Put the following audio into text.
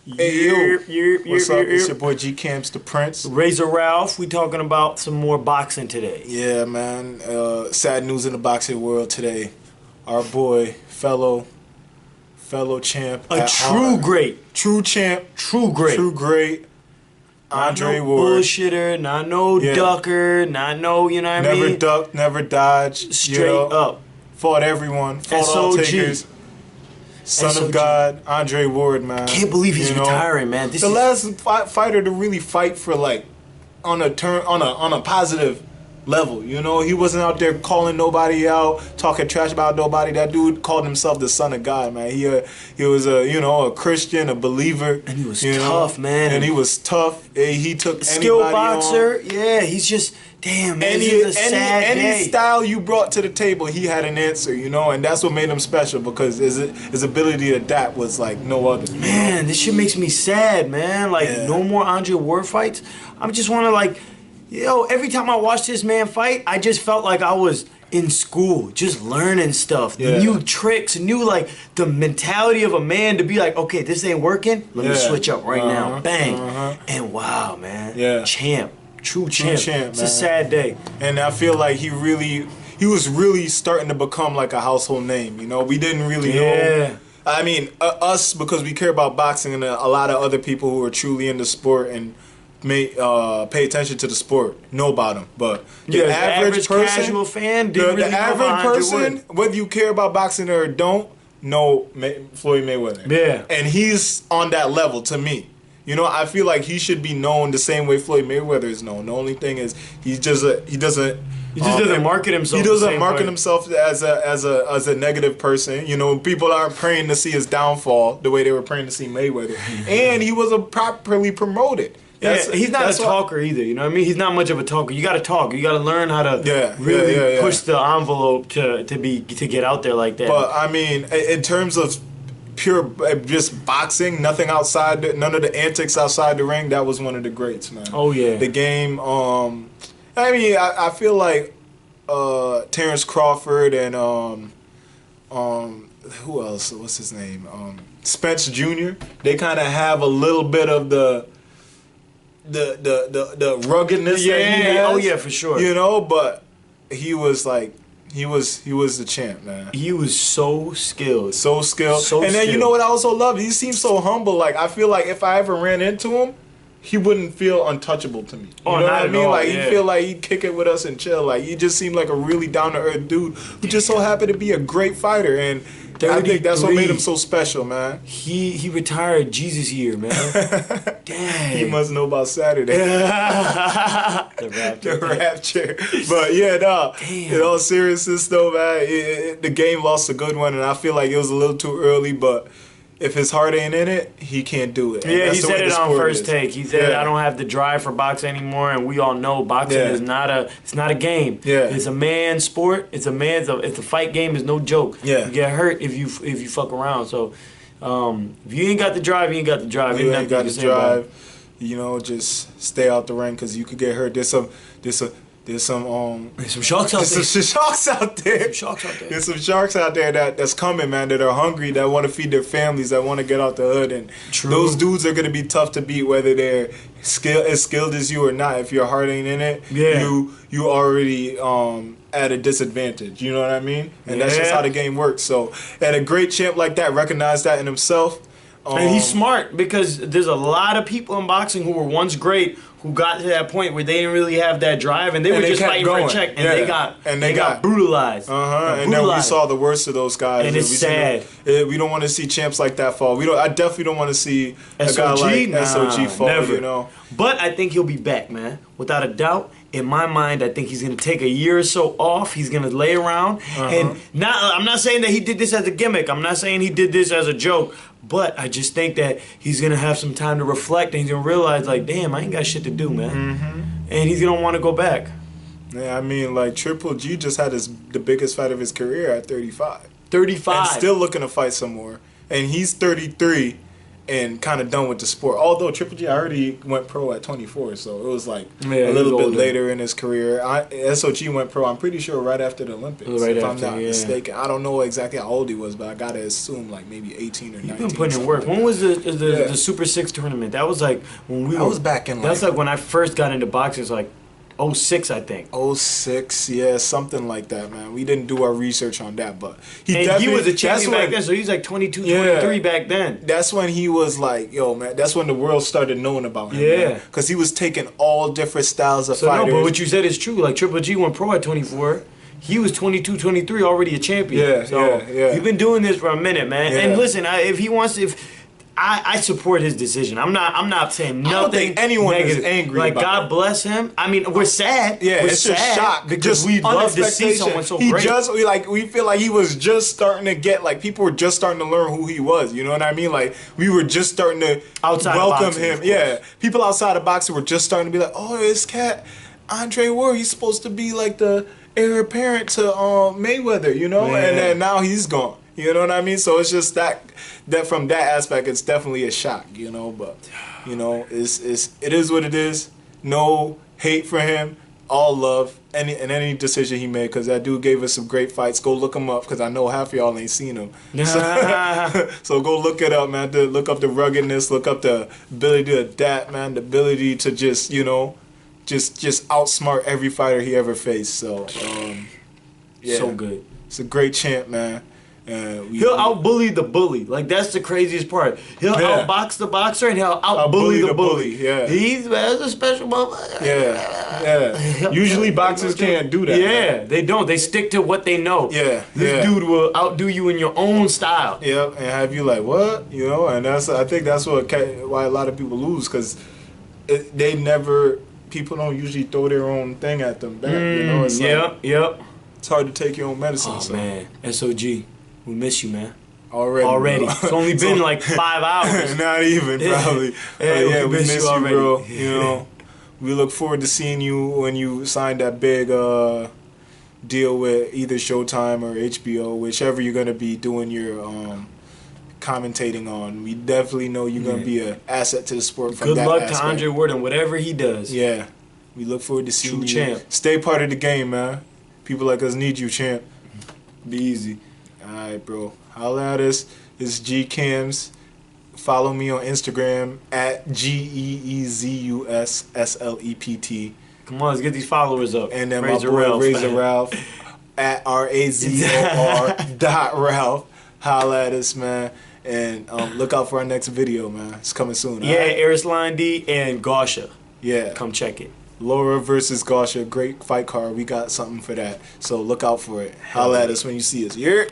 Hey, yo. What's up? It's your boy G Camps, the Prince. Razor Ralph. We talking about some more boxing today. Yeah, man. Sad news in the boxing world today. Our boy, fellow champ, A true great, true champ, true great, Andre not no Ward. bullshitter, not no ducker, not no, you know what I mean? Never ducked, never dodged. Straight up. Fought everyone. Fought all SOG. takers. Son SOG. of God, Andre Ward, man. Can't believe he's retiring, man. The last fighter to really fight for like on a positive level. You know, he wasn't out there calling nobody out, talking trash about nobody. That dude called himself the Son of God, man. He was a Christian, a believer, and he was tough, man. And he was tough. He took skilled anybody boxer. on. Yeah, he's just damn, man. Any style you brought to the table, he had an answer, you know, and that's what made him special because his ability to adapt was like no other. Man, this shit makes me sad, man. Like no more Andre Ward fights. I just want to like. Every time I watched this man fight, I just felt like I was in school, just learning stuff, new tricks, new like the mentality of a man to be like, okay, this ain't working, let me switch up right now, bang, and wow, man, champ, true champ. It's a sad day, and I feel like he was really starting to become like a household name. You know, we didn't really know. I mean, us because we care about boxing, and a lot of other people who are truly into sport and pay attention to the sport know about him, but the average person, casual fan, the average person, whether you care about boxing or don't, know Floyd Mayweather. Yeah, and he's on that level to me. You know, I feel like he should be known the same way Floyd Mayweather is known. The only thing is he doesn't market himself. He doesn't market himself as a negative person. You know, people aren't praying to see his downfall the way they were praying to see Mayweather, and he wasn't properly promoted. He's not a talker either, you know what I mean? He's not much of a talker. You gotta talk. You gotta learn how to really push the envelope to get out there like that. But I mean, in terms of pure just boxing, nothing outside, none of the antics outside the ring, that was one of the greats, man. Oh yeah. The game, I mean, I feel like Terrence Crawford and who else? What's his name? Spence Jr. They kind of have a little bit of the ruggedness that he has. Oh yeah, for sure. You know, but he was the champ, man. He was so skilled. And then you know what I also love? He seems so humble. Like I feel like if I ever ran into him, he wouldn't feel untouchable to me. You know what I mean? Like he'd feel like he'd kick it with us and chill. Like he just seemed like a really down to earth dude who just so happened to be a great fighter, and I think that's what made him so special, man. He retired Jesus year, man. Dang. He must know about Saturday. The rapture. But yeah, in all seriousness though, man, the game lost a good one, and I feel like it was a little too early, but if his heart ain't in it, he can't do it. Yeah, he said it on First Take. He said, I don't have the drive for boxing anymore, and we all know boxing is not a game. Yeah. It's a man's sport. It's a fight game. It's no joke. Yeah. You get hurt if you fuck around. So if you ain't got the drive, you ain't got the drive. You ain't got the drive. You know, just stay out the ring because you could get hurt. There's some sharks out there. There's some sharks out there. There's some sharks out there that's coming, man, that are hungry, that want to feed their families, that want to get out the hood. And those dudes are going to be tough to beat, whether they're as skilled as you or not. If your heart ain't in it, you already at a disadvantage. You know what I mean? And that's just how the game works. So, and a great champ like that recognized that in himself. And he's smart because there's a lot of people in boxing who were once great who got to that point where they didn't really have that drive and they were just fighting for a check and they got brutalized. And then we saw the worst of those guys. And it's sad. We don't want to see champs like that fall. I definitely don't want to see a guy like SOG fall. Never. You know. But I think he'll be back, man. Without a doubt. In my mind, I think he's going to take a year or so off. He's going to lay around. And I'm not saying that he did this as a gimmick. I'm not saying he did this as a joke. But I just think that he's going to have some time to reflect and he's going to realize, like, damn, I ain't got shit to do, man. And he's going to want to go back. Yeah, I mean, like, Triple G just had the biggest fight of his career at 35. 35. And still looking to fight some more. And he's 33. and kind of done with the sport. Although Triple G already went pro at 24, so it was like Yeah, a little bit older. later in his career. SOG went pro, I'm pretty sure, right after the Olympics, Right if after, I'm not yeah. mistaken. I don't know exactly how old he was, but I gotta assume like maybe 18 or 19. You've been putting in something work. like When that. was the Super 6 tournament? That was like when we That were. was back in That's like like when I first got into boxing. It's like 06, I think. '06, yeah, something like that, man. We didn't do our research on that, but And he definitely- was a that's champion back when- then, so he was like 22, Yeah. 23 back then. That's when he was like, yo, man. That's when the world started knowing about him. Yeah. Because he was taking all different styles of So fighters. no, but what you said is true. Like Triple G went pro at 24. He was 22, 23, already a champion. Yeah, so yeah. You've been doing this for a minute, man. Yeah. And listen, if he wants, I support his decision. I'm not saying nothing. I don't think anyone is negative. angry Like about God bless him. I mean, we're sad. Yeah, we're it's just sad shock because just we love to see unexpectation. someone so he great. we feel like he was just starting to get like people were just starting to learn who he was. You know what I mean? Like we were just starting to Outside of welcome boxing, him. of course. Yeah, people outside of boxing were just starting to be like, oh, this cat Andre Ward, he's supposed to be like the heir apparent to Mayweather. You know, Yeah. and then now he's gone. You know what I mean? So it's just that from that aspect, it's definitely a shock, you know. But you know, it is what it is. No hate for him, all love. Any decision he made, because that dude gave us some great fights. Go look him up, because I know half of y'all ain't seen him. So go look it up, man. Look up the ruggedness, look up the ability to adapt, man. The ability to just just outsmart every fighter he ever faced. So yeah, So good. it's a great champ, man. He'll outbully the bully. Like that's the craziest part. He'll Yeah. outbox the boxer and he'll outbully the bully. Yeah. That's a special motherfucker. Yeah. Usually boxers can't do that. Yeah, man. they don't. They stick to what they know. Yeah, This yeah. dude will outdo you in your own style. Yep, and have you like what, you know, and I think that's why a lot of people lose, because people don't usually throw their own thing at them back. You know, it's like, Yep. it's hard to take your own medicine. Oh so. man, SOG, we miss you, man. Already. It's only been like 5 hours. Not even, probably. Yeah, we miss you, already. bro. You know, we look forward to seeing you when you sign that big deal with either Showtime or HBO, whichever you're gonna be doing your commentating on. We definitely know you're gonna be an asset to the sport. From Good that luck aspect. to Andre Ward and whatever he does. Yeah, we look forward to seeing True you. champ. Stay part of the game, man. People like us need you, champ. Be easy. All right, bro. Holla at us. It's G Cams. Follow me on Instagram at GeeZusSlept. Come on, let's get these followers up. And then Razor my boy Ralph. Razor Ralph at RAZOR.Ralph. Holla at us, man. And look out for our next video, man. It's coming soon. Yeah, alright? Arislan D and Gausha. Yeah. Come check it. Laura versus Gausha, great fight card. We got something for that. So look out for it. Holla at us when you see us. Yeah.